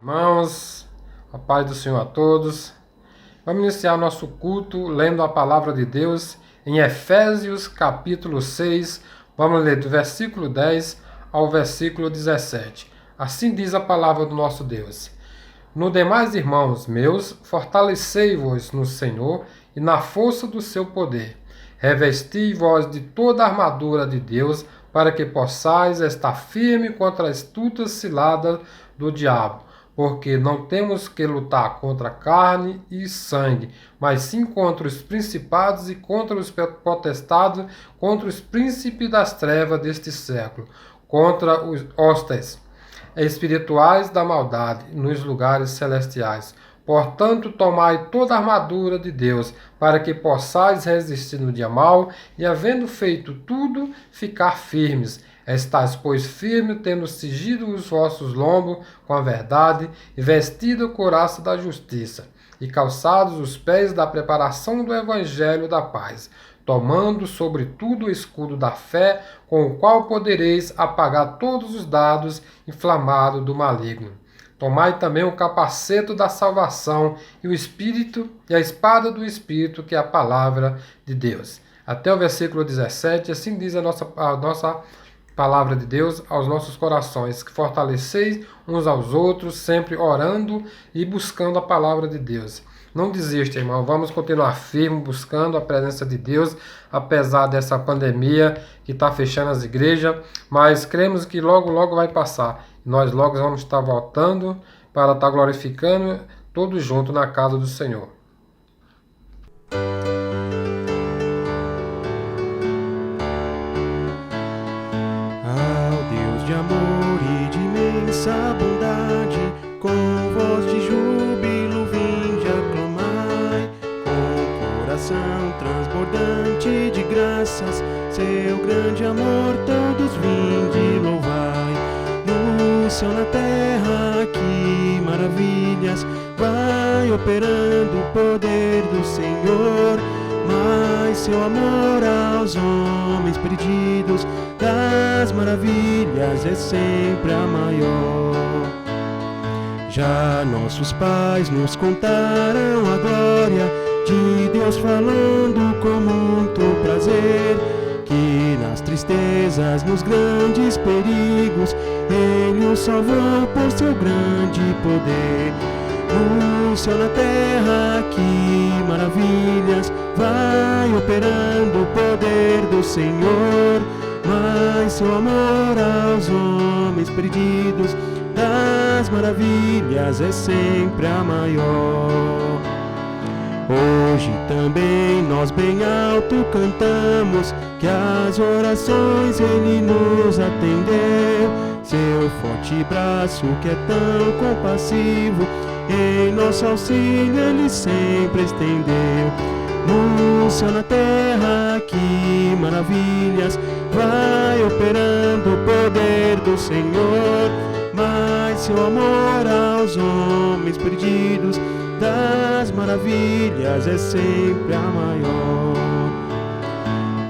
Irmãos, a paz do Senhor a todos. Vamos iniciar nosso culto lendo a palavra de Deus em Efésios capítulo 6. Vamos ler do versículo 10 ao versículo 17. Assim diz a palavra do nosso Deus. No demais, irmãos meus, fortalecei-vos no Senhor e na força do seu poder. Revesti-vos de toda a armadura de Deus, para que possais estar firme contra as astutas ciladas do diabo. Porque não temos que lutar contra carne e sangue, mas sim contra os principados e contra os potestados, contra os príncipes das trevas deste século, contra os hostes espirituais da maldade nos lugares celestiais. Portanto, tomai toda a armadura de Deus, para que possais resistir no dia mau, e havendo feito tudo, ficar firmes. Estais, pois, firmes, tendo cingido os vossos lombos com a verdade, e vestido a couraça da justiça, e calçados os pés da preparação do evangelho da paz, tomando sobretudo o escudo da fé, com o qual podereis apagar todos os dardos inflamados do maligno. Tomai também o capacete da salvação e o Espírito e a espada do Espírito, que é a palavra de Deus. Até o versículo 17, assim diz a nossa palavra de Deus aos nossos corações, que fortaleceis uns aos outros, sempre orando e buscando a palavra de Deus. Não desista, irmão. Vamos continuar firme buscando a presença de Deus, apesar dessa pandemia que está fechando as igrejas, mas cremos que logo, logo vai passar. Nós logo vamos estar voltando para estar glorificando todos juntos na casa do Senhor. Ao Deus de amor e de imensa bondade, com voz de júbilo vinde aclamai, com coração transbordante de graças, seu grande amor todos vinde louvai. No céu, na terra, que maravilhas vai operando o poder do Senhor, mas seu amor aos homens perdidos das maravilhas é sempre a maior. Já nossos pais nos contaram a glória de Deus, falando com muito prazer, que nas tristezas, nos grandes perigos, Ele os salvou por seu grande poder. No céu, na terra, que maravilhas vai operando o poder do Senhor, mas seu amor aos homens perdidos das maravilhas é sempre a maior. Hoje também nós bem alto cantamos, que as orações Ele nos atendeu. Seu forte braço, que é tão compassivo, em nosso auxílio Ele sempre estendeu. No céu, na terra, que maravilhas vai operando o poder do Senhor, mas seu amor aos homens perdidos das maravilhas é sempre a maior.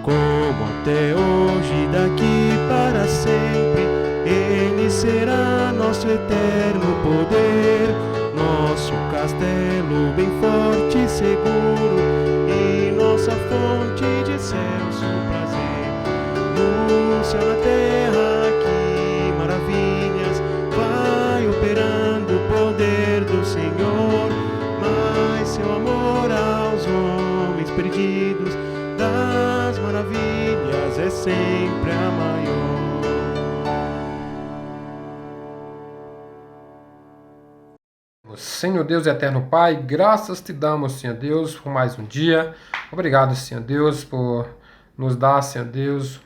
Como até hoje, daqui para sempre, Ele será nosso eterno poder, nosso castelo bem forte e seguro, e nossa fonte de excelso prazer. No céu, na terra, que maravilhas vai operando o poder do Senhor, mas seu amor aos homens perdidos das maravilhas é sempre a maior. Senhor Deus e eterno Pai, graças te damos, Senhor Deus, por mais um dia. Obrigado, Senhor Deus, por nos dar, Senhor Deus,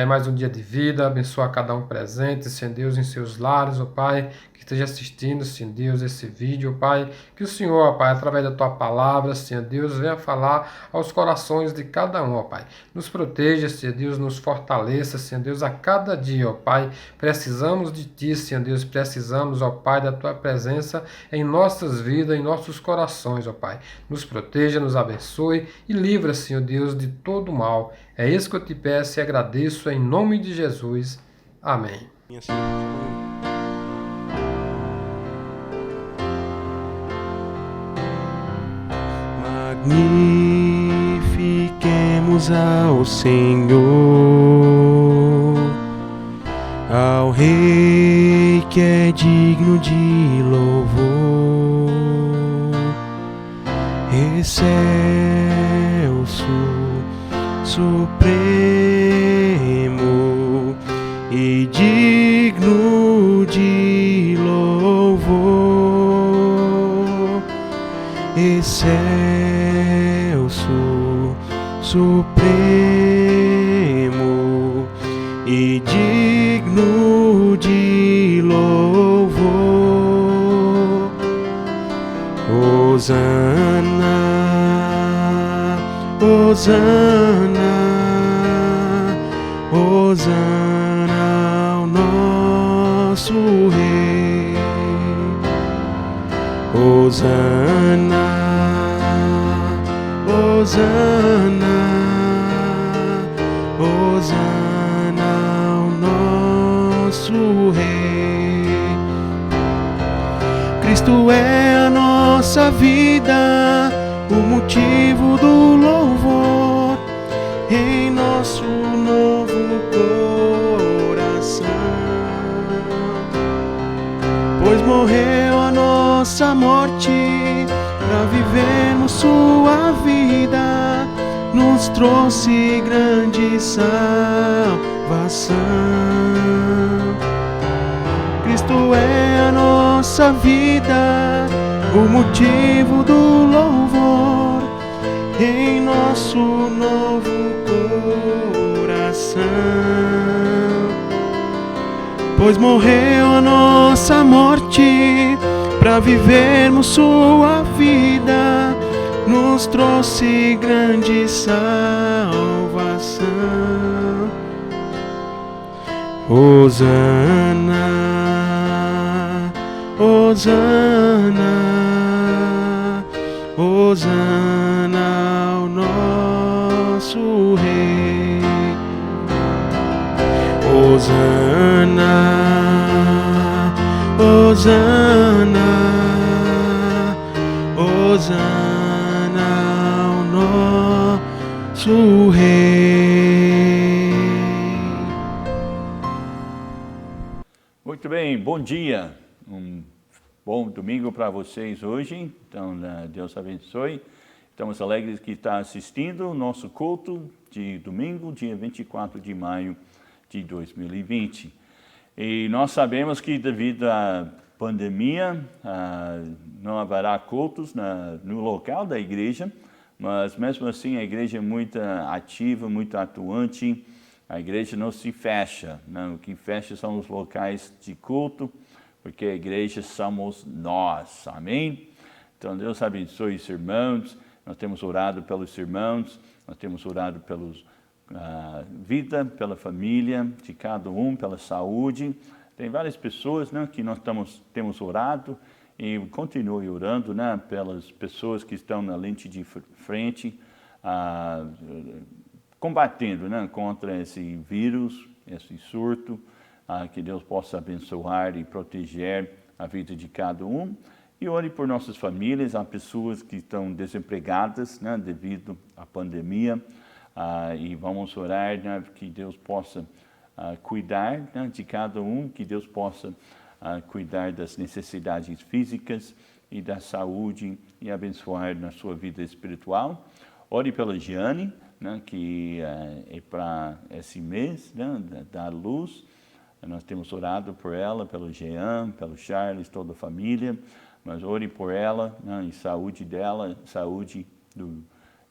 mais um dia de vida. Abençoa cada um presente, Senhor Deus, em seus lares, ó Pai, que esteja assistindo, Senhor Deus, esse vídeo, ó Pai. Que o Senhor, ó Pai, através da Tua palavra, Senhor Deus, venha falar aos corações de cada um, ó Pai. Nos proteja, Senhor Deus, nos fortaleça, Senhor Deus, a cada dia, ó Pai. Precisamos de Ti, Senhor Deus, precisamos, ó Pai, da Tua presença em nossas vidas, em nossos corações, ó Pai. Nos proteja, nos abençoe e livra, Senhor Deus, de todo mal. É isso que eu te peço e agradeço em nome de Jesus. Amém. magnifiquemos ao Senhor, ao Rei que é digno de louvor, excelso, supremo e digno de louvor, excelso, supremo e digno de louvor. Hosana, Hosana, Hosana ao nosso Rei. Hosana, Hosana, Hosana ao nosso Rei. Cristo é a nossa vida, o motivo do louvor em nosso novo coração, pois morreu a nossa morte para vivermos sua vida, nos trouxe grande salvação. Cristo é a nossa vida, o motivo do louvor em nosso novo coração, pois morreu a nossa morte para vivermos sua vida, nos trouxe grande salvação. Hosana, Hosana, Hosana ao nosso Rei. Hosana, Hosana, Hosana ao nosso Rei. Muito bem, bom dia. Bom domingo para vocês hoje, então Deus abençoe. Estamos alegres que está assistindo o nosso culto de domingo, dia 24 de maio de 2020. E nós sabemos que devido à pandemia, não haverá cultos no local da igreja, mas mesmo assim a igreja é muito ativa, muito atuante, a igreja não se fecha, né? O que fecha são os locais de culto, porque a igreja somos nós, amém? Então Deus abençoe os irmãos, nós temos orado pelos irmãos, nós temos orado pelos vida, pela família de cada um, pela saúde. Tem várias pessoas, né, que nós temos orado e continue orando, né, pelas pessoas que estão na linha de frente, combatendo, né, contra esse vírus, esse surto. Que Deus possa abençoar e proteger a vida de cada um. E ore por nossas famílias, há pessoas que estão desempregadas, né, devido à pandemia. E vamos orar, né, que Deus possa cuidar, né, de cada um, que Deus possa cuidar das necessidades físicas e da saúde e abençoar na sua vida espiritual. Ore pela Giane, né, que é para esse mês, né, dar luz. Nós temos orado por ela, pelo Jean, pelo Charles, toda a família. Mas ore por ela, né, e saúde dela, saúde do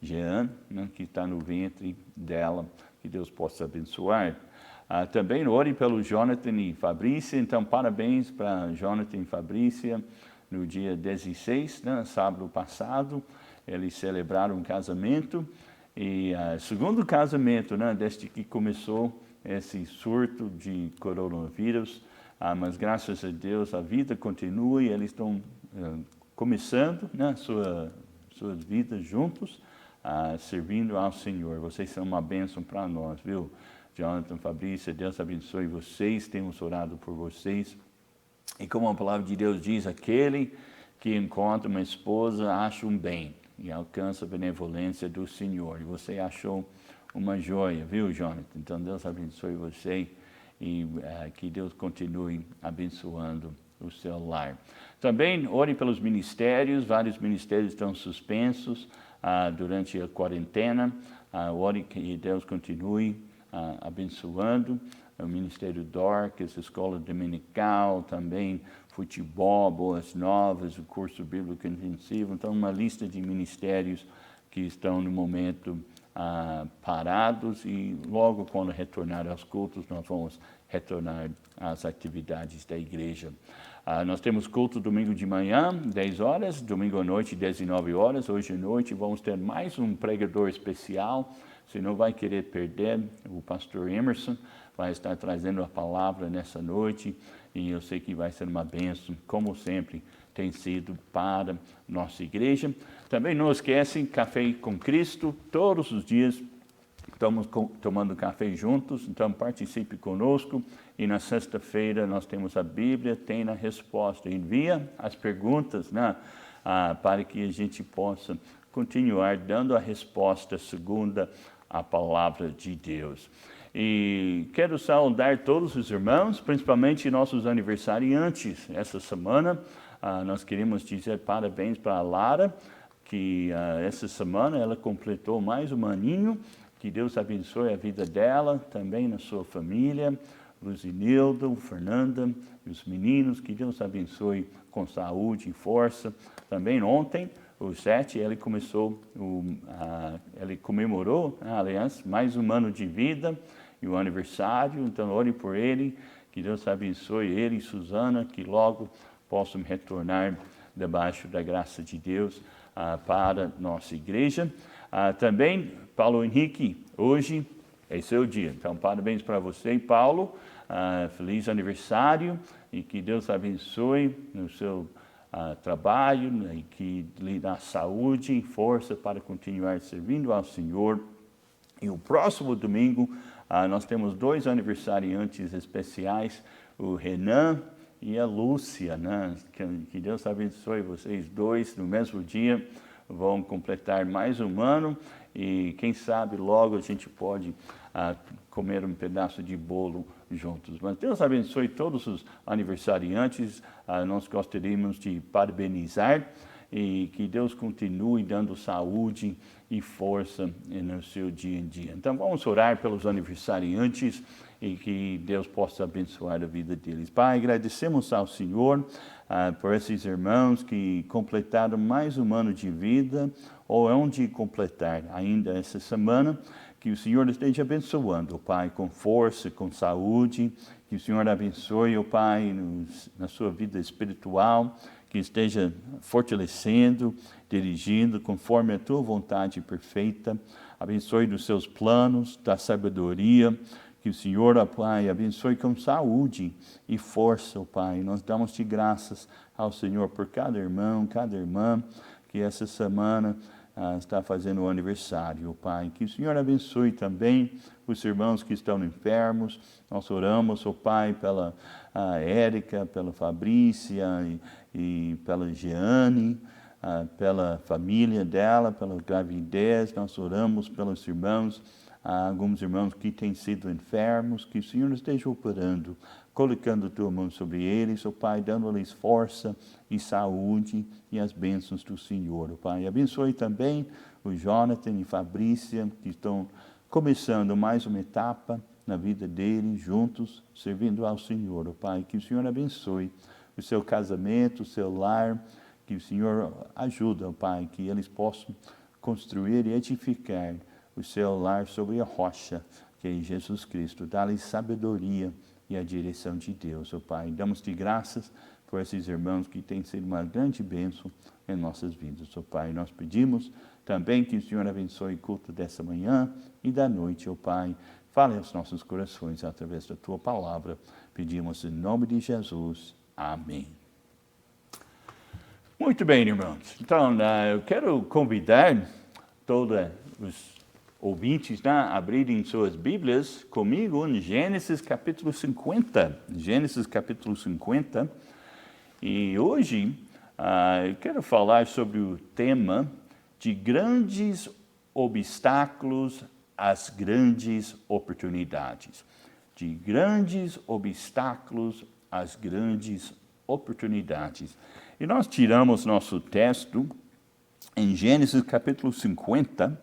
Jean, né, que está no ventre dela, que Deus possa abençoar. Também ore pelo Jonathan e Fabrícia. Então, parabéns para Jonathan e Fabrícia. No dia 16, né, sábado passado, eles celebraram um casamento. E segundo casamento, né, desde que começou esse surto de coronavírus, mas graças a Deus a vida continua e eles estão começando, né, suas vidas juntos, servindo ao Senhor. Vocês são uma bênção para nós, viu? Jonathan, Fabrícia, Deus abençoe vocês, temos orado por vocês. E como a palavra de Deus diz, aquele que encontra uma esposa acha um bem, e alcança a benevolência do Senhor. E você achou uma joia, viu, Jonathan? Então, Deus abençoe você e que Deus continue abençoando o seu lar. Também ore pelos ministérios, vários ministérios estão suspensos durante a quarentena. Ore que Deus continue abençoando o Ministério Dorcas, a Escola Dominical, também futebol, Boas Novas, o curso bíblico intensivo. Então, uma lista de ministérios que estão no momento parados e logo quando retornar aos cultos, nós vamos retornar às atividades da igreja. Nós temos culto domingo de manhã, 10 horas, domingo à noite, 19 horas. Hoje à noite vamos ter mais um pregador especial. Você não vai querer perder, o pastor Emerson vai estar trazendo a palavra nessa noite e eu sei que vai ser uma bênção, como sempre tem sido para nossa igreja. Também não esquecem, Café com Cristo, todos os dias estamos tomando café juntos, então participe conosco. E na sexta-feira nós temos a Bíblia, tem a resposta. Envia as perguntas, né, para que a gente possa continuar dando a resposta segundo a palavra de Deus. E quero saudar todos os irmãos, principalmente nossos aniversariantes. Essa semana nós queremos dizer parabéns para a Lara, que essa semana ela completou mais um aninho. Que Deus abençoe a vida dela, também na sua família, Luzinildo, Fernanda e os meninos. Que Deus abençoe com saúde e força. Também ontem, o 7, ele comemorou, aliás, mais um ano de vida e o aniversário. Então, ore por ele, que Deus abençoe ele e Suzana, que logo possam retornar debaixo da graça de Deus para nossa igreja. Também, Paulo Henrique, hoje é seu dia. Então, parabéns para você, Paulo. Feliz aniversário e que Deus abençoe no seu trabalho, né, e que lhe dá saúde e força para continuar servindo ao Senhor. E o próximo domingo, nós temos 2 aniversariantes especiais, o Renan e a Lúcia, né? Que Deus abençoe vocês dois no mesmo dia. Vão completar mais um ano e quem sabe logo a gente pode comer um pedaço de bolo juntos. Mas Deus abençoe todos os aniversariantes. Nós gostaríamos de parabenizar e que Deus continue dando saúde e força no seu dia a dia. Então vamos orar pelos aniversariantes e que Deus possa abençoar a vida deles. Pai, agradecemos ao Senhor por esses irmãos que completaram mais um ano de vida ou hão de completar ainda essa semana. Que o Senhor esteja abençoando, Pai, com força, com saúde. Que o Senhor abençoe, Pai, na sua vida espiritual. Que esteja fortalecendo, dirigindo conforme a tua vontade perfeita. Abençoe nos seus planos, da sabedoria. Que o Senhor, ó Pai, abençoe com saúde e força, ó Pai. Nós damos-te graças ao Senhor por cada irmão, cada irmã que essa semana está fazendo o aniversário, ó Pai. Que o Senhor abençoe também os irmãos que estão enfermos. Nós oramos, ó Pai, pela Érica, pela Fabrícia e pela Jeane, pela família dela, pela gravidez. Nós oramos pelos irmãos, alguns irmãos que têm sido enfermos, que o Senhor esteja operando, colocando a tua mão sobre eles, ó Pai, dando-lhes força e saúde e as bênçãos do Senhor, ó Pai. Abençoe também o Jonathan e Fabrícia, que estão começando mais uma etapa na vida deles, juntos, servindo ao Senhor, ó Pai. Que o Senhor abençoe o seu casamento, o seu lar, que o Senhor ajude, ó Pai, que eles possam construir e edificar o seu lar sobre a rocha, que é Jesus Cristo. Dá-lhes sabedoria e a direção de Deus, ó Pai. Damos-te graças por esses irmãos que têm sido uma grande bênção em nossas vidas, ó Pai. Nós pedimos também que o Senhor abençoe o culto dessa manhã e da noite, ó Pai. Fale aos nossos corações através da tua palavra. Pedimos em nome de Jesus. Amém. Muito bem, irmãos. Então, eu quero convidar todos os ouvintes a abrirem suas Bíblias comigo em Gênesis capítulo 50. Gênesis capítulo 50. E hoje eu quero falar sobre o tema de grandes obstáculos às grandes oportunidades. De grandes obstáculos às grandes oportunidades. E nós tiramos nosso texto em Gênesis capítulo 50,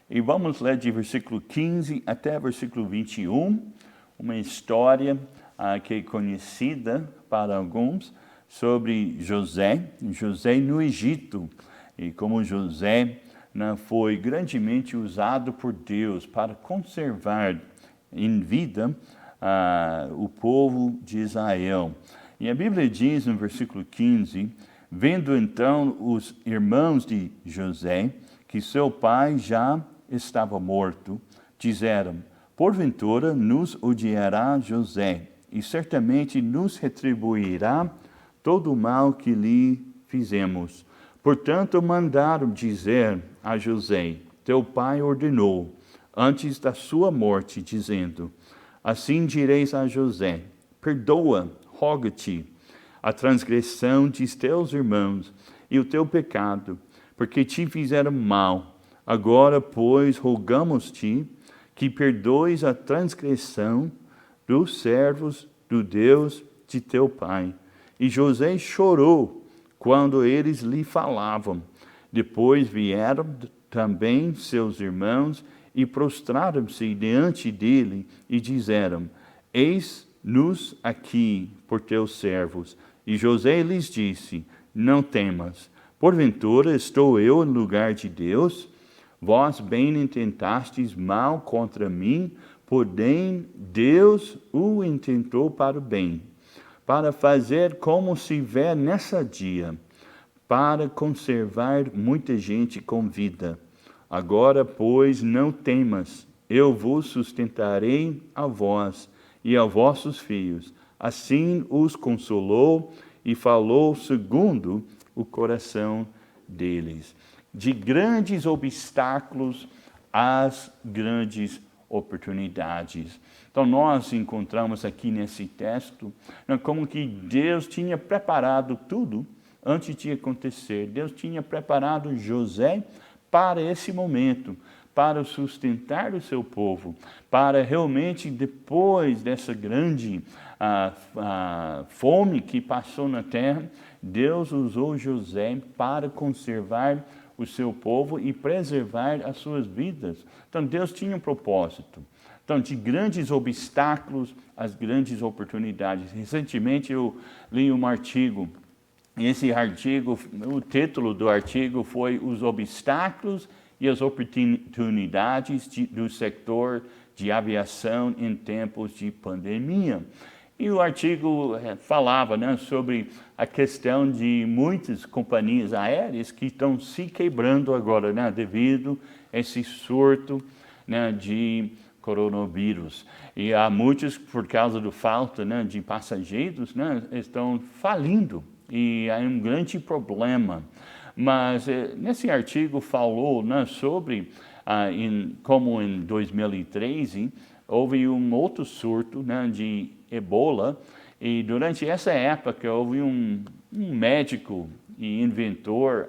e vamos ler de versículo 15 até versículo 21, uma história que é conhecida para alguns, sobre José no Egito, e como José foi grandemente usado por Deus para conservar em vida o povo de Israel. E a Bíblia diz no versículo 15, vendo então os irmãos de José, que seu pai já estava morto, disseram, porventura nos odiará José, e certamente nos retribuirá todo o mal que lhe fizemos. Portanto, mandaram dizer a José, teu pai ordenou, antes da sua morte, dizendo, assim direis a José, perdoa, roga-te, a transgressão de teus irmãos e o teu pecado, porque te fizeram mal. Agora, pois, rogamos-te que perdoes a transgressão dos servos do Deus de teu pai. E José chorou quando eles lhe falavam. Depois vieram também seus irmãos e prostraram-se diante dele e disseram, eis-nos aqui por teus servos. E José lhes disse, não temas, porventura estou eu no lugar de Deus? Vós bem intentastes mal contra mim, porém Deus o intentou para o bem, para fazer como se vê nessa dia, para conservar muita gente com vida. Agora, pois, não temas, eu vos sustentarei a vós e a vossos filhos. Assim os consolou e falou segundo o coração deles. De grandes obstáculos às grandes oportunidades. Então nós encontramos aqui nesse texto como que Deus tinha preparado tudo antes de acontecer. Deus tinha preparado José para esse momento, para sustentar o seu povo, para realmente depois dessa grande fome que passou na terra, Deus usou José para conservar o seu povo e preservar as suas vidas. Então Deus tinha um propósito. Então, de grandes obstáculos às grandes oportunidades. Recentemente eu li um artigo, e esse artigo, o título do artigo foi Os Obstáculos e as Oportunidades do Setor de Aviação em Tempos de Pandemia. E o artigo falava sobre a questão de muitas companhias aéreas que estão se quebrando agora, devido a esse surto de coronavírus. E há muitos, por causa da falta de passageiros, estão falindo. E há um grande problema. Mas nesse artigo falou sobre como em 2013 houve um outro surto de Ebola, e durante essa época houve um médico e inventor,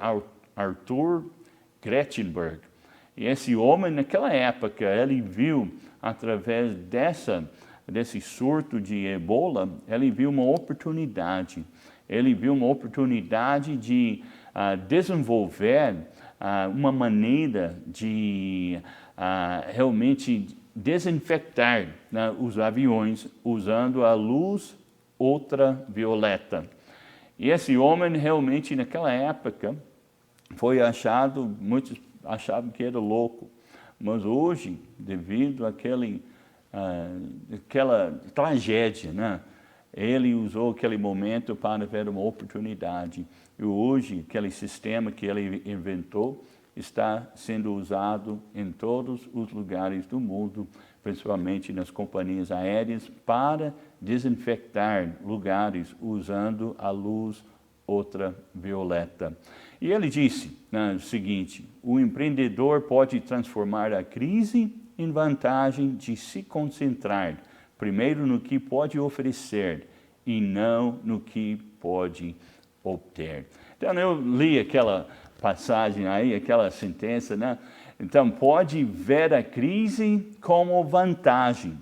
Arthur Gretchenberg. E esse homem, naquela época, ele viu, através desse surto de Ebola, ele viu uma oportunidade. Ele viu uma oportunidade de desenvolver uma maneira de realmente desinfectar os aviões usando a luz ultravioleta. E esse homem realmente naquela época foi achado, muitos achavam que era louco, mas hoje, devido àquela tragédia, ele usou aquele momento para ver uma oportunidade. E hoje, aquele sistema que ele inventou está sendo usado em todos os lugares do mundo, principalmente nas companhias aéreas, para desinfectar lugares usando a luz ultravioleta. E ele disse o seguinte, o empreendedor pode transformar a crise em vantagem de se concentrar primeiro no que pode oferecer e não no que pode obter. Então eu li aquela passagem aí, aquela sentença, né? Então, pode ver a crise como vantagem.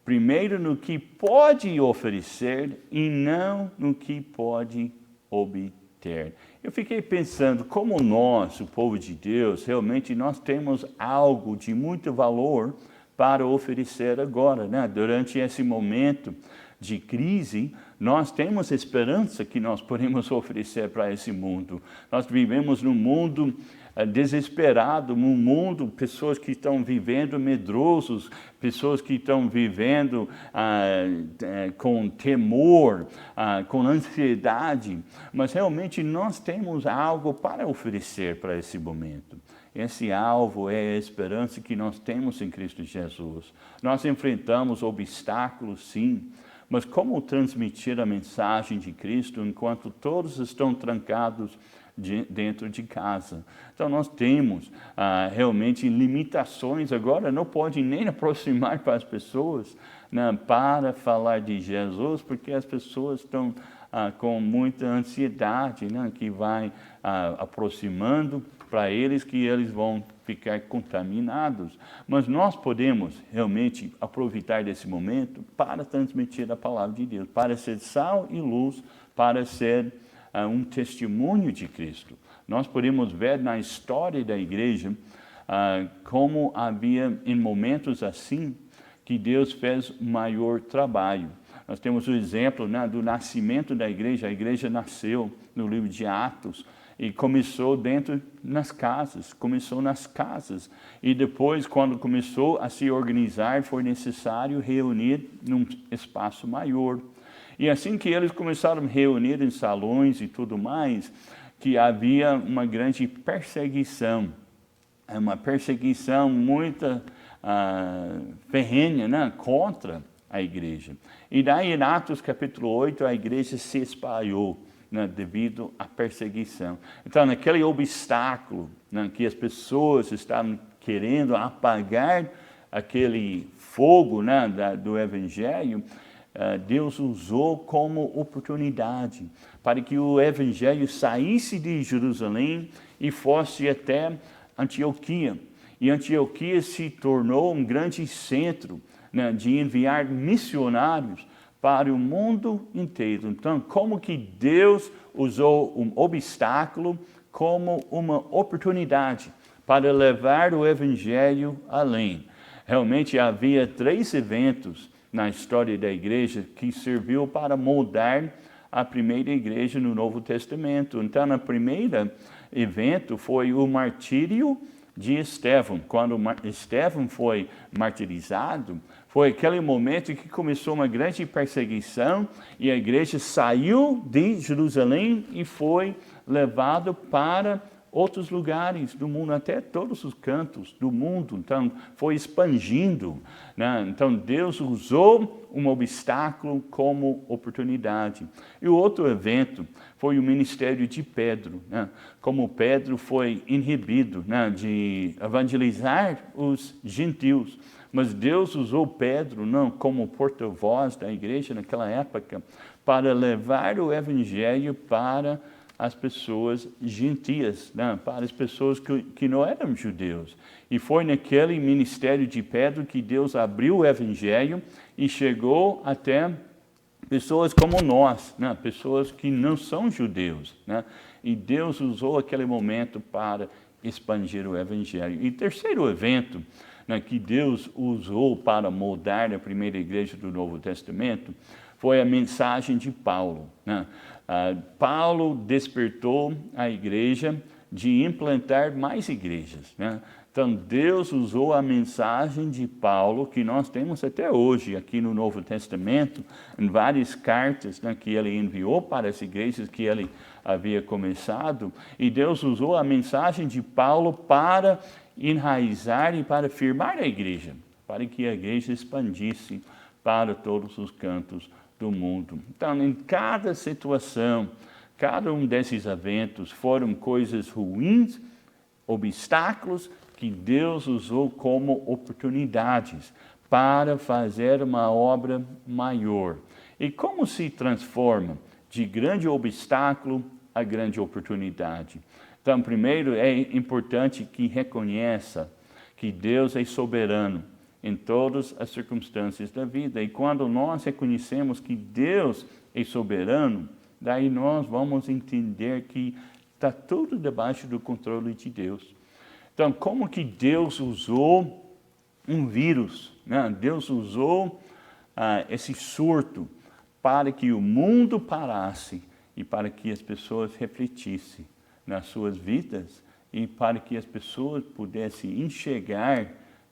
Primeiro no que pode oferecer e não no que pode obter. Eu fiquei pensando, como nós, o povo de Deus, realmente nós temos algo de muito valor para oferecer agora, né? Durante esse momento de crise, nós temos esperança que nós podemos oferecer para esse mundo. Nós vivemos num mundo desesperado, num mundo, pessoas que estão vivendo medrosos, pessoas que estão vivendo com temor, com ansiedade, mas realmente nós temos algo para oferecer para esse momento. Esse alvo é a esperança que nós temos em Cristo Jesus. Nós enfrentamos obstáculos, sim, mas como transmitir a mensagem de Cristo enquanto todos estão trancados dentro de casa? Então nós temos realmente limitações agora, não pode nem aproximar para as pessoas, né, para falar de Jesus, porque as pessoas estão com muita ansiedade, né, que vai aproximando para eles, que eles vão ficar contaminados. Mas nós podemos realmente aproveitar desse momento para transmitir a palavra de Deus, para ser sal e luz, para ser um testemunho de Cristo. Nós podemos ver na história da igreja como havia em momentos assim que Deus fez maior trabalho. Nós temos o exemplo, né, do nascimento da igreja. A igreja nasceu no livro de Atos e começou começou nas casas. E depois, quando começou a se organizar, foi necessário reunir num espaço maior. E assim que eles começaram a reunir em salões e tudo mais, que havia uma grande perseguição. Uma perseguição muito ferrenha, né, contra a igreja. E daí em Atos capítulo 8, a igreja se espalhou, né, devido à perseguição. Então, naquele obstáculo, né, que as pessoas estavam querendo apagar aquele fogo, né, do Evangelho, Deus usou como oportunidade para que o Evangelho saísse de Jerusalém e fosse até Antioquia. E Antioquia se tornou um grande centro, né, de enviar missionários para o mundo inteiro. Então, como que Deus usou um obstáculo como uma oportunidade para levar o Evangelho além. Realmente havia 3 eventos na história da igreja que serviu para moldar a primeira igreja no Novo Testamento. Então, no primeiro evento foi o martírio de Estevão. Quando Estevão foi martirizado, foi aquele momento que começou uma grande perseguição e a igreja saiu de Jerusalém e foi levada para outros lugares do mundo, até todos os cantos do mundo. Então, foi expandindo, né? Então, Deus usou um obstáculo como oportunidade. E o outro evento foi o ministério de Pedro, né? Como Pedro foi inibido, né, de evangelizar os gentios. Mas Deus usou Pedro, não como porta-voz da igreja naquela época, para levar o evangelho para as pessoas gentias, né? Para as pessoas que não eram judeus. E foi naquele ministério de Pedro que Deus abriu o evangelho e chegou até pessoas como nós, né? Pessoas que não são judeus, né? E Deus usou aquele momento para expandir o evangelho. E terceiro evento, né, que Deus usou para moldar a primeira igreja do Novo Testamento foi a mensagem de Paulo, né? Paulo despertou a igreja de implantar mais igrejas, né? Então, Deus usou a mensagem de Paulo, que nós temos até hoje aqui no Novo Testamento, em várias cartas, né, que ele enviou para as igrejas que ele havia começado, e Deus usou a mensagem de Paulo para enraizar e para firmar a igreja, para que a igreja expandisse para todos os cantos do mundo. Então, em cada situação, cada um desses eventos foram coisas ruins, obstáculos que Deus usou como oportunidades para fazer uma obra maior. E como se transforma de grande obstáculo a grande oportunidade? Então, primeiro, é importante que reconheça que Deus é soberano em todas as circunstâncias da vida. E quando nós reconhecemos que Deus é soberano, daí nós vamos entender que está tudo debaixo do controle de Deus. Então, como que Deus usou um vírus, né? Deus usou esse surto para que o mundo parasse e para que as pessoas refletissem nas suas vidas e para que as pessoas pudessem enxergar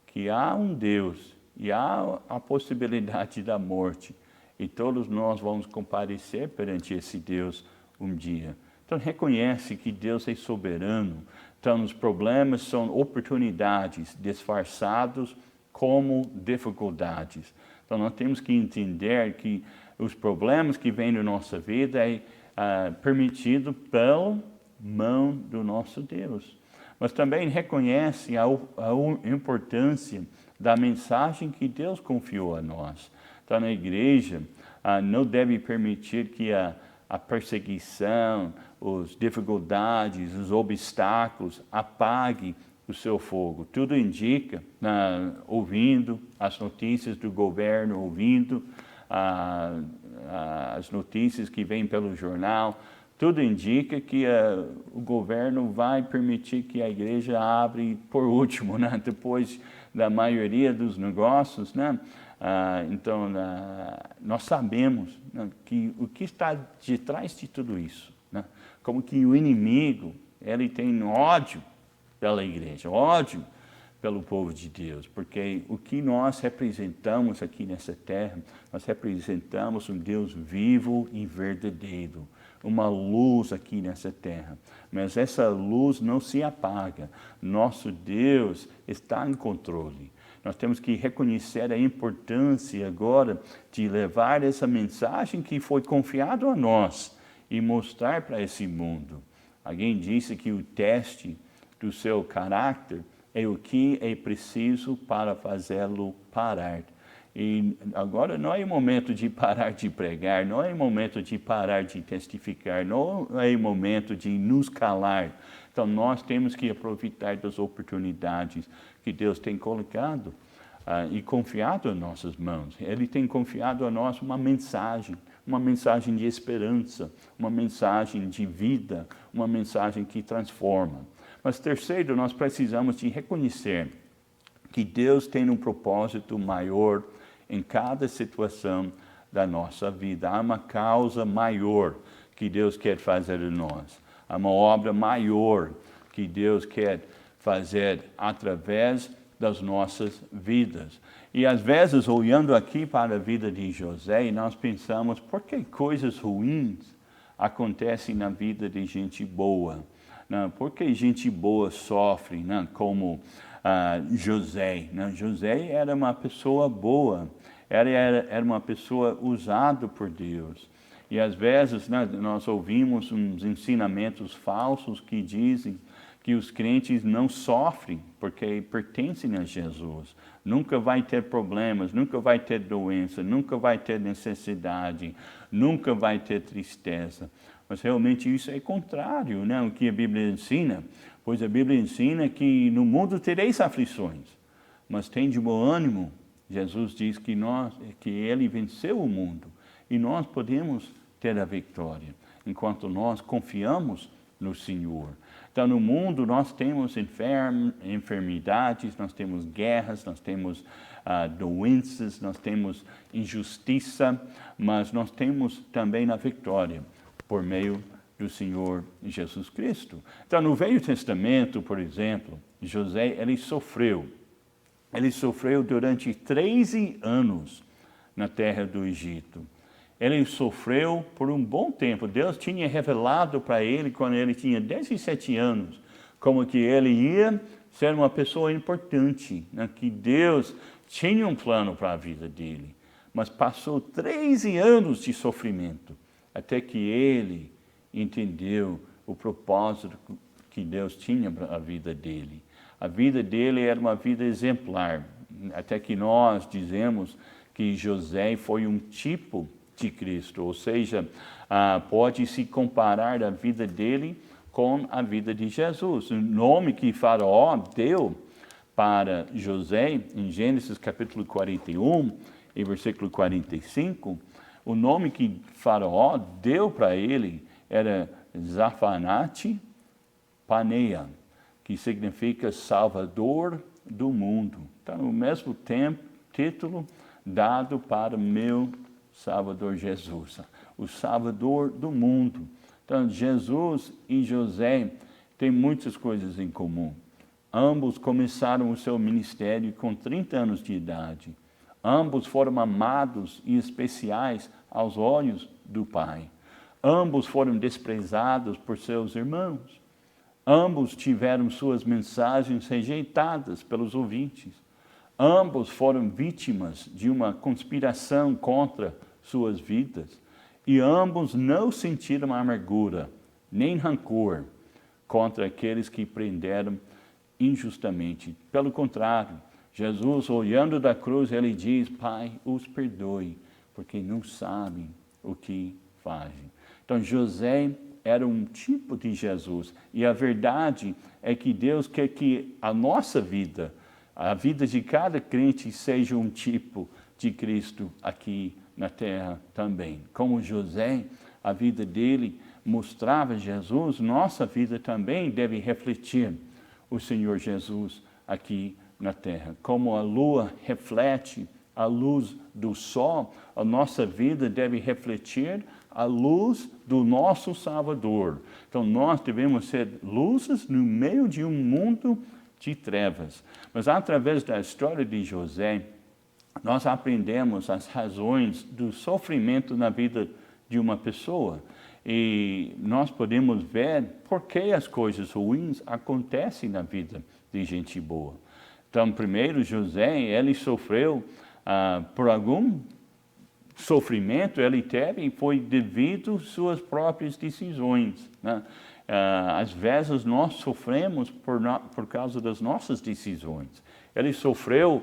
que há um Deus e há a possibilidade da morte. E todos nós vamos comparecer perante esse Deus um dia. Então reconhece que Deus é soberano. Então os problemas são oportunidades disfarçados como dificuldades. Então nós temos que entender que os problemas que vêm na nossa vida é permitido pela mão do nosso Deus. Mas também reconhece a importância da mensagem que Deus confiou a nós. Então, na igreja, não deve permitir que a perseguição, as dificuldades, os obstáculos apaguem o seu fogo. Tudo indica, ouvindo as notícias do governo, ouvindo as notícias que vêm pelo jornal, tudo indica que o governo vai permitir que a igreja abre por último, né? Depois da maioria dos negócios, né? Então, nós sabemos, né, que o que está de trás de tudo isso, né? Como que o inimigo, ele tem ódio pela igreja, ódio pelo povo de Deus, porque o que nós representamos aqui nessa terra, nós representamos um Deus vivo e verdadeiro, uma luz aqui nessa terra, mas essa luz não se apaga. Nosso Deus está em controle. Nós temos que reconhecer a importância agora de levar essa mensagem que foi confiado a nós e mostrar para esse mundo. Alguém disse que o teste do seu caráter é o que é preciso para fazê-lo parar. E agora não é o momento de parar de pregar, não é o momento de parar de testificar, não é o momento de nos calar. Então nós temos que aproveitar das oportunidades que Deus tem colocado e confiado em nossas mãos. Ele tem confiado a nós uma mensagem de esperança, uma mensagem de vida, uma mensagem que transforma. Mas terceiro, nós precisamos de reconhecer que Deus tem um propósito maior em cada situação da nossa vida. Há uma causa maior que Deus quer fazer em nós. Há uma obra maior que Deus quer fazer através das nossas vidas. E às vezes, olhando aqui para a vida de José, nós pensamos, por que coisas ruins acontecem na vida de gente boa? Não, por que gente boa sofre, não? Como José? Não? José era uma pessoa boa, era uma pessoa usada por Deus. E às vezes, né, nós ouvimos uns ensinamentos falsos que dizem que os crentes não sofrem porque pertencem a Jesus. Nunca vai ter problemas, nunca vai ter doença, nunca vai ter necessidade, nunca vai ter tristeza. Mas realmente isso é contrário, né, o que a Bíblia ensina. Pois a Bíblia ensina que no mundo tereis aflições, mas tem de bom ânimo. Jesus diz que Ele venceu o mundo e nós podemos ter a vitória, enquanto nós confiamos no Senhor. Então, no mundo nós temos enfermidades, nós temos guerras, nós temos doenças, nós temos injustiça, mas nós temos também a vitória por meio do Senhor Jesus Cristo. Então, no Velho Testamento, por exemplo, José, ele sofreu durante 13 anos na terra do Egito. Ele sofreu por um bom tempo. Deus tinha revelado para ele, quando ele tinha 17 anos, como que ele ia ser uma pessoa importante, né? Que Deus tinha um plano para a vida dele. Mas passou 13 anos de sofrimento, até que ele entendeu o propósito que Deus tinha para a vida dele. A vida dele era uma vida exemplar, até que nós dizemos que José foi um tipo de Cristo, ou seja, pode-se comparar a vida dele com a vida de Jesus. O nome que Faraó deu para José, em Gênesis capítulo 41, em versículo 45, o nome que Faraó deu para ele era Zafanate Paneia, que significa Salvador do mundo. Então, o mesmo título dado para meu Salvador Jesus, o Salvador do mundo. Então, Jesus e José têm muitas coisas em comum. Ambos começaram o seu ministério com 30 anos de idade. Ambos foram amados e especiais aos olhos do Pai. Ambos foram desprezados por seus irmãos. Ambos tiveram suas mensagens rejeitadas pelos ouvintes. Ambos foram vítimas de uma conspiração contra suas vidas. E ambos não sentiram amargura, nem rancor contra aqueles que prenderam injustamente. Pelo contrário, Jesus, olhando da cruz, ele diz: Pai, os perdoe, porque não sabem o que fazem. Então, José era um tipo de Jesus. E a verdade é que Deus quer que a nossa vida, a vida de cada crente, seja um tipo de Cristo aqui na terra também. Como José, a vida dele mostrava Jesus, nossa vida também deve refletir o Senhor Jesus aqui na terra. Como a lua reflete a luz do sol, a nossa vida deve refletir a luz do nosso Salvador. Então, nós devemos ser luzes no meio de um mundo de trevas. Mas, através da história de José, nós aprendemos as razões do sofrimento na vida de uma pessoa. E nós podemos ver por que as coisas ruins acontecem na vida de gente boa. Então, primeiro, José, ele sofreu por algum sofrimento, ele teve e foi devido às suas próprias decisões, né? Às vezes nós sofremos por causa das nossas decisões. Ele sofreu,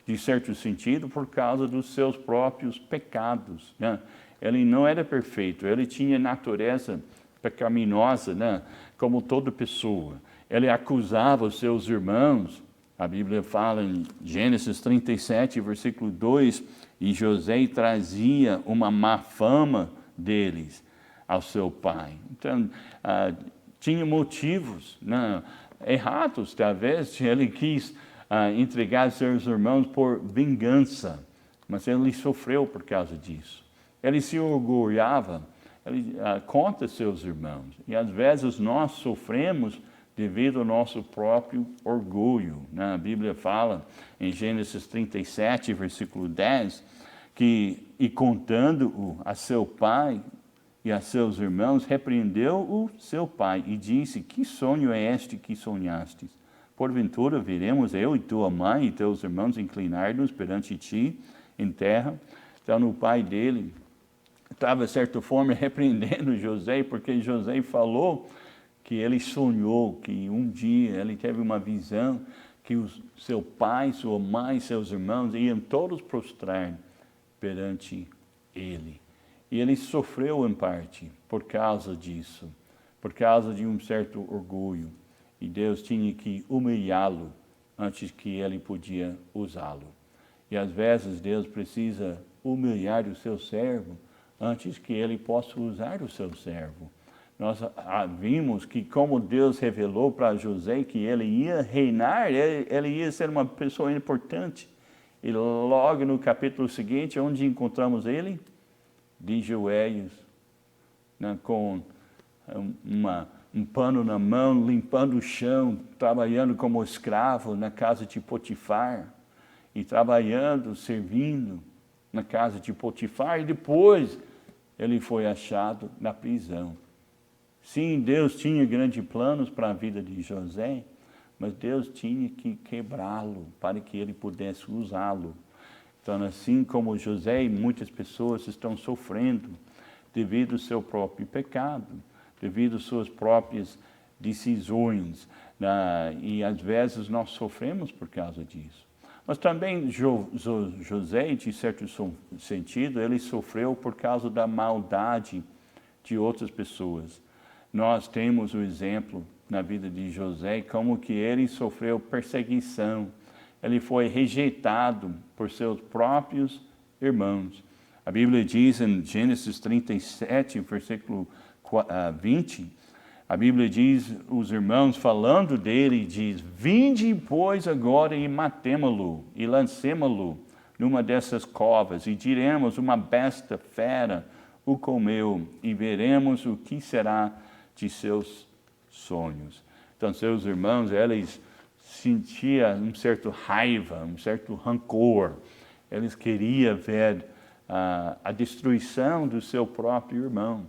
de certo sentido, por causa dos seus próprios pecados, né? Ele não era perfeito, ele tinha natureza pecaminosa, né? Como toda pessoa. Ele acusava os seus irmãos. A Bíblia fala em Gênesis 37, versículo 2, e José trazia uma má fama deles ao seu pai. Então, tinha motivos, né, errados, talvez, ele quis entregar seus irmãos por vingança, mas ele sofreu por causa disso. Ele se orgulhava contra seus irmãos, e às vezes nós sofremos devido ao nosso próprio orgulho, né? A Bíblia fala em Gênesis 37, versículo 10, que, e contando-o a seu pai e a seus irmãos, repreendeu o seu pai e disse: que sonho é este que sonhastes? Porventura viremos eu e tua mãe e teus irmãos inclinar-nos perante ti em terra? Então, o pai dele estava, de certa forma, repreendendo José, porque José falou que ele sonhou, que um dia ele teve uma visão que seu pai, sua mãe, seus irmãos iam todos prostrar perante ele. E ele sofreu em parte por causa disso, por causa de um certo orgulho. E Deus tinha que humilhá-lo antes que ele podia usá-lo. E às vezes Deus precisa humilhar o seu servo antes que ele possa usar o seu servo. Nós vimos que como Deus revelou para José que ele ia reinar, ele ia ser uma pessoa importante. E logo no capítulo seguinte, onde encontramos ele? De joelhos, né, com um pano na mão, limpando o chão, trabalhando como escravo na casa de Potifar, e trabalhando, servindo na casa de Potifar, e depois ele foi achado na prisão. Sim, Deus tinha grandes planos para a vida de José, mas Deus tinha que quebrá-lo para que ele pudesse usá-lo. Então, assim como José, muitas pessoas estão sofrendo devido ao seu próprio pecado, devido às suas próprias decisões, e às vezes nós sofremos por causa disso. Mas também José, de certo sentido, ele sofreu por causa da maldade de outras pessoas. nós temos o exemplo na vida de José, como que ele sofreu perseguição. Ele foi rejeitado por seus próprios irmãos. A Bíblia diz em Gênesis 37, versículo 20, a Bíblia diz, os irmãos falando dele, diz: vinde, pois, agora e matemo-lo, e lancemo-lo numa dessas covas, e diremos, uma besta fera o comeu, e veremos o que será de seus sonhos. Então, seus irmãos, eles sentiam um certo raiva, um certo rancor. Eles queriam ver a destruição do seu próprio irmão.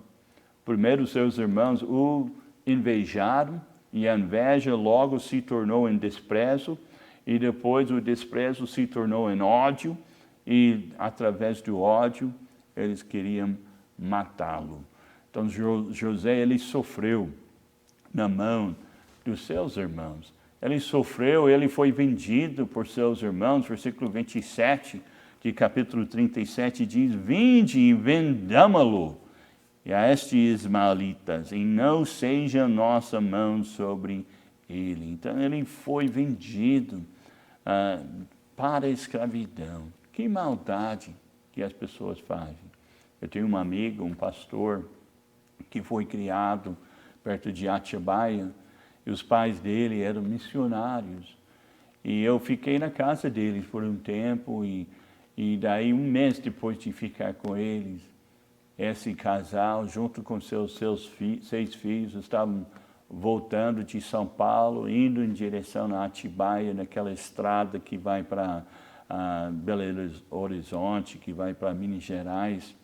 Primeiro, seus irmãos o invejaram, e a inveja logo se tornou em desprezo, e depois o desprezo se tornou em ódio, e através do ódio eles queriam matá-lo. Então José, ele sofreu na mão dos seus irmãos. Ele sofreu, ele foi vendido por seus irmãos. Versículo 27 de capítulo 37 diz: vinde e vendamo-lo e a estes ismaelitas, e não seja nossa mão sobre ele. Então ele foi vendido para a escravidão. Que maldade que as pessoas fazem. Eu tenho um amigo, um pastor, que foi criado perto de Atibaia, e os pais dele eram missionários. E eu fiquei na casa deles por um tempo, e daí um mês depois de ficar com eles, esse casal, junto com seus 6 filhos, estavam voltando de São Paulo, indo em direção a Atibaia, naquela estrada que vai para Belo Horizonte, que vai para Minas Gerais,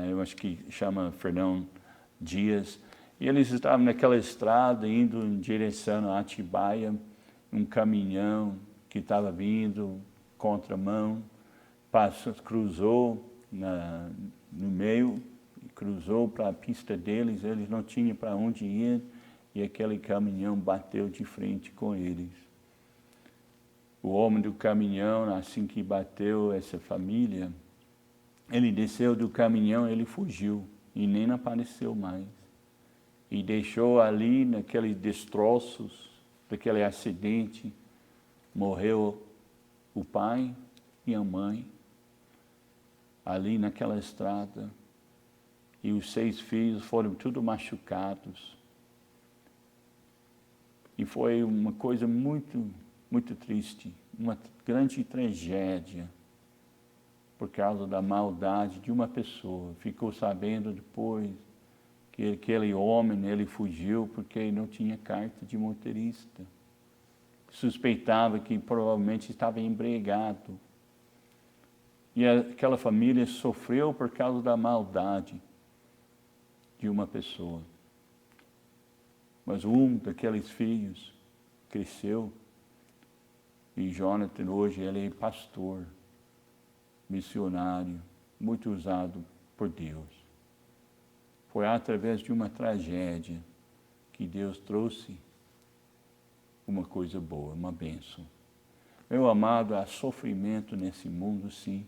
eu acho que chama Fernão Dias. E eles estavam naquela estrada, indo em direção a Atibaia, um caminhão que estava vindo contramão, cruzou no meio, cruzou para a pista deles, eles não tinham para onde ir, e aquele caminhão bateu de frente com eles. O homem do caminhão, assim que bateu essa família, ele desceu do caminhão, ele fugiu e nem apareceu mais. E deixou ali, naqueles destroços daquele acidente, morreu o pai e a mãe, ali naquela estrada, e os 6 filhos foram tudo machucados. E foi uma coisa muito, muito triste, uma grande tragédia, por causa da maldade de uma pessoa. Ficou sabendo depois que aquele homem, ele fugiu porque ele não tinha carta de motorista. Suspeitava que provavelmente estava embriagado. E aquela família sofreu por causa da maldade de uma pessoa. Mas um daqueles filhos cresceu, e Jonathan hoje ele é pastor, missionário, muito usado por Deus. Foi através de uma tragédia que Deus trouxe uma coisa boa, uma bênção. Meu amado, há sofrimento nesse mundo, sim.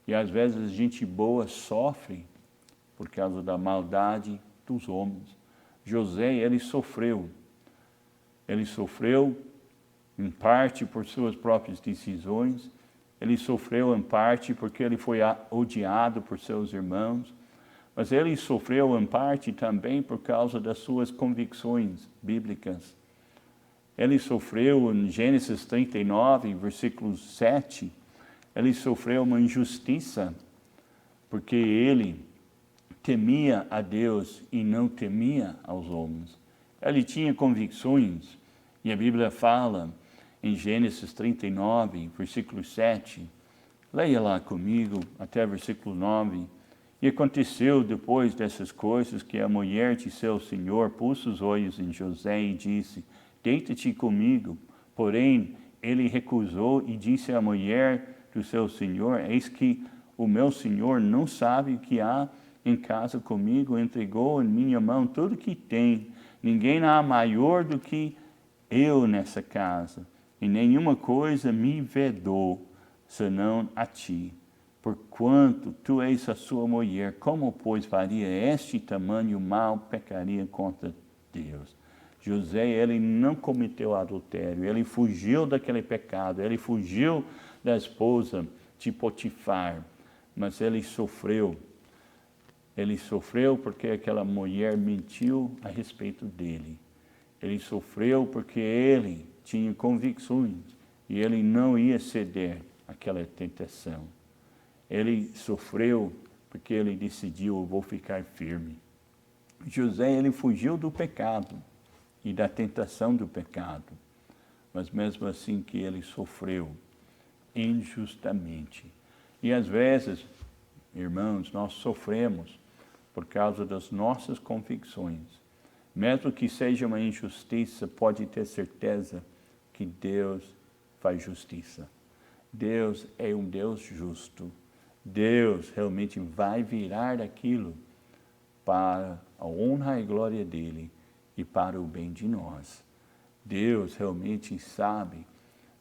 E às vezes a gente boa sofre por causa da maldade dos homens. José, ele sofreu. Ele sofreu em parte por suas próprias decisões. Ele sofreu em parte porque ele foi odiado por seus irmãos. Mas ele sofreu em parte também por causa das suas convicções bíblicas. Ele sofreu em Gênesis 39, versículo 7, ele sofreu uma injustiça, porque ele temia a Deus e não temia aos homens. Ele tinha convicções, e a Bíblia fala em Gênesis 39, versículo 7, leia lá comigo até versículo 9. E aconteceu depois dessas coisas que a mulher de seu senhor pôs os olhos em José e disse: deita-te comigo. Porém, ele recusou e disse à mulher do seu senhor: eis que o meu senhor não sabe o que há em casa comigo, entregou em minha mão tudo que tem. Ninguém há maior do que eu nessa casa, e nenhuma coisa me vedou, senão a ti. porquanto tu és a sua mulher, como pois faria este tamanho mal, pecaria contra Deus. José, ele não cometeu adultério, ele fugiu daquele pecado, ele fugiu da esposa de Potifar, mas ele sofreu. Ele sofreu porque aquela mulher mentiu a respeito dele. Ele sofreu porque ele tinha convicções e ele não ia ceder àquela tentação. Ele sofreu porque ele decidiu, eu vou ficar firme. José, ele fugiu do pecado e da tentação do pecado, mas mesmo assim que ele sofreu injustamente. E às vezes, irmãos, nós sofremos por causa das nossas convicções. Mesmo que seja uma injustiça, pode ter certeza que Deus faz justiça. Deus é um Deus justo. Deus realmente vai virar aquilo para a honra e glória dele e para o bem de nós. Deus realmente sabe,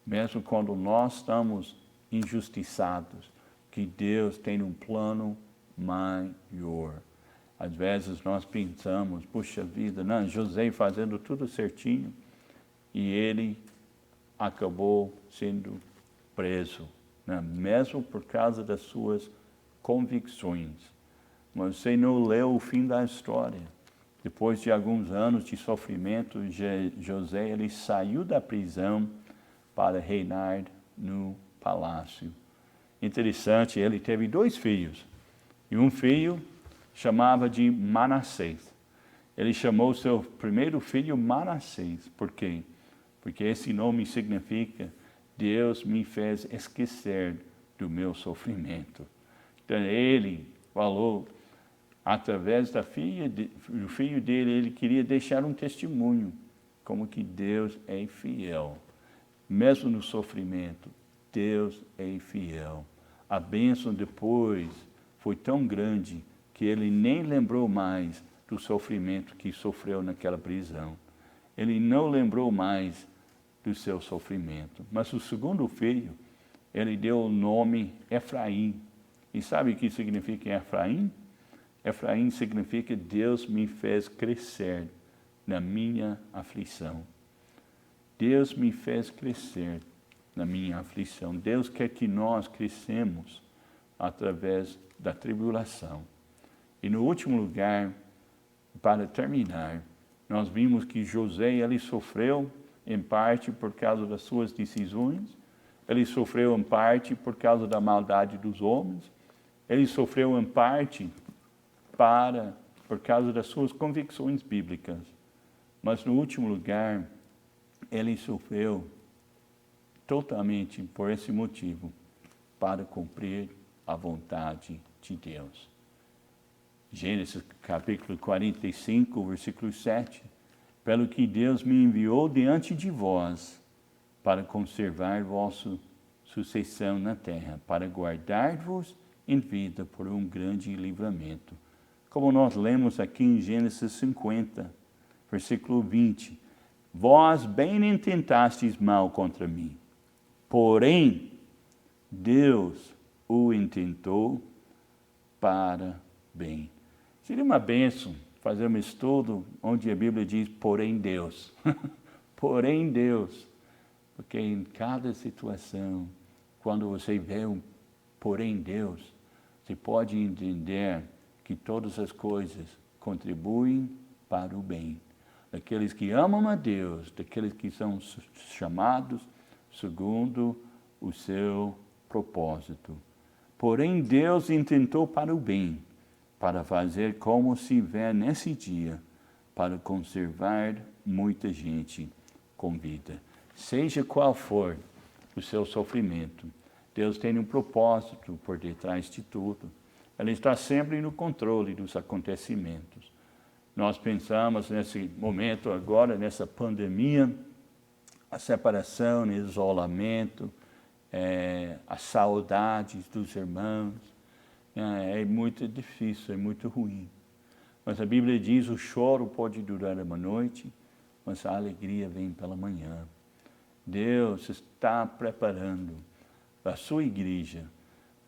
mesmo quando nós estamos injustiçados, que Deus tem um plano maior. Às vezes nós pensamos, puxa vida, não, José fazendo tudo certinho e ele acabou sendo preso, né? Mesmo por causa das suas convicções. Mas você não leu o fim da história. Depois de alguns anos de sofrimento, José ele saiu da prisão para reinar no palácio. Interessante, ele teve 2 filhos. E um filho chamava de Manassés. Ele chamou seu primeiro filho Manassés. Por quê? Porque esse nome significa Deus me fez esquecer do meu sofrimento. Então ele falou, através do filho dele, ele queria deixar um testemunho, como que Deus é fiel. Mesmo no sofrimento, Deus é fiel. A bênção depois foi tão grande que ele nem lembrou mais do sofrimento que sofreu naquela prisão. Ele não lembrou mais do seu sofrimento. Mas o segundo filho, ele deu o nome Efraim. E sabe o que significa Efraim? Efraim significa Deus me fez crescer na minha aflição. Deus me fez crescer na minha aflição. Deus quer que nós crescemos através da tribulação. E no último lugar, para terminar, nós vimos que José, ele sofreu em parte por causa das suas decisões, ele sofreu em parte por causa da maldade dos homens, ele sofreu em parte por causa das suas convicções bíblicas. Mas no último lugar, ele sofreu totalmente por esse motivo, para cumprir a vontade de Deus. Gênesis capítulo 45, versículo 7. Pelo que Deus me enviou diante de vós, para conservar vossa sucessão na terra, para guardar-vos em vida por um grande livramento. Como nós lemos aqui em Gênesis 50, versículo 20. Vós bem intentastes mal contra mim, porém Deus o intentou para bem. Seria uma bênção fazer um estudo onde a Bíblia diz, porém Deus. Porém Deus. Porque em cada situação, quando você vê um porém Deus, você pode entender que todas as coisas contribuem para o bem. Daqueles que amam a Deus, daqueles que são chamados segundo o seu propósito. Porém, Deus intentou para o bem, para fazer como se vê nesse dia, para conservar muita gente com vida. Seja qual for o seu sofrimento, Deus tem um propósito por detrás de tudo. Ele está sempre no controle dos acontecimentos. Nós pensamos nesse momento agora, nessa pandemia, a separação, o isolamento, as saudades dos irmãos. É muito difícil, é muito ruim. Mas a Bíblia diz, o choro pode durar uma noite, mas a alegria vem pela manhã. Deus está preparando a sua igreja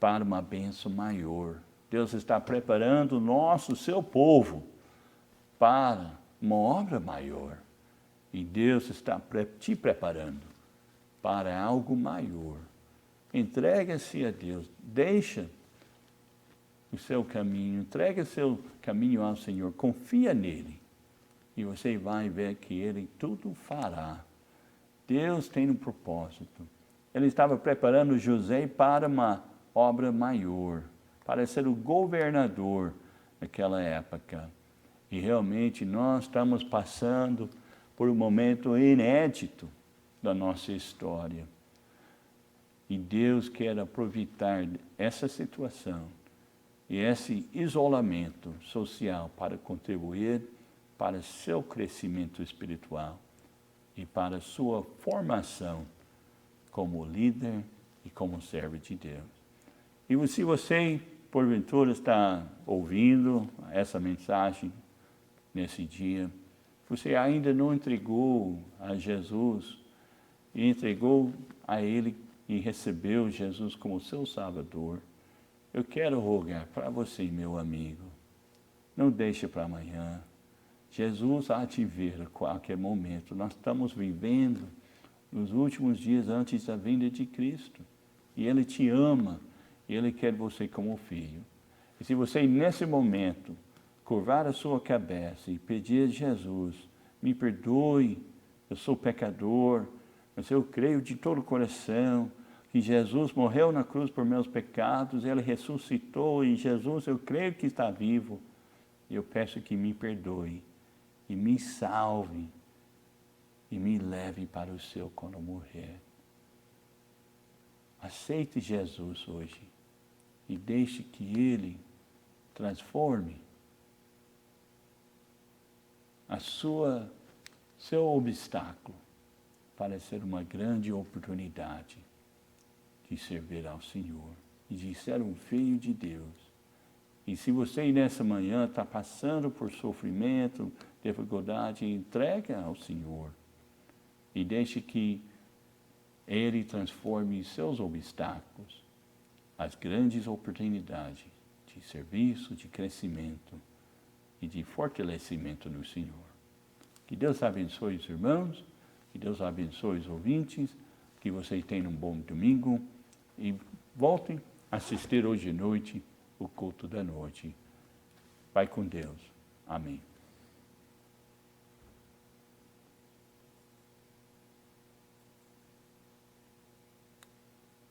para uma bênção maior. Deus está preparando o seu povo, para uma obra maior. E Deus está te preparando para algo maior. Entrega-se a Deus, deixa o seu caminho, entrega o seu caminho ao Senhor, confia nele. E você vai ver que Ele tudo fará. Deus tem um propósito. Ele estava preparando José para uma obra maior, para ser o governador naquela época. E realmente nós estamos passando por um momento inédito da nossa história. E Deus quer aproveitar essa situação e esse isolamento social para contribuir para seu crescimento espiritual e para sua formação como líder e como servo de Deus. E se você, porventura, está ouvindo essa mensagem nesse dia, você ainda não entregou a Jesus e entregou a Ele e recebeu Jesus como seu Salvador, eu quero rogar para você, meu amigo, não deixe para amanhã. Jesus há de vir a qualquer momento. Nós estamos vivendo nos últimos dias antes da vinda de Cristo. E Ele te ama, e Ele quer você como filho. E se você, nesse momento, curvar a sua cabeça e pedir a Jesus, me perdoe, eu sou pecador, mas eu creio de todo o coração que Jesus morreu na cruz por meus pecados, Ele ressuscitou, e Jesus, eu creio que está vivo. E eu peço que me perdoe, e me salve, e me leve para o céu quando eu morrer. Aceite Jesus hoje, e deixe que Ele transforme seu obstáculo para ser uma grande oportunidade de servir ao Senhor e de ser um filho de Deus. E se você nessa manhã está passando por sofrimento, dificuldade, entregue ao Senhor e deixe que Ele transforme seus obstáculos as grandes oportunidades de serviço, de crescimento e de fortalecimento no Senhor. Que Deus abençoe os irmãos, que Deus abençoe os ouvintes, que vocês tenham um bom domingo e voltem a assistir hoje à noite o culto da noite. Vai com Deus. Amém.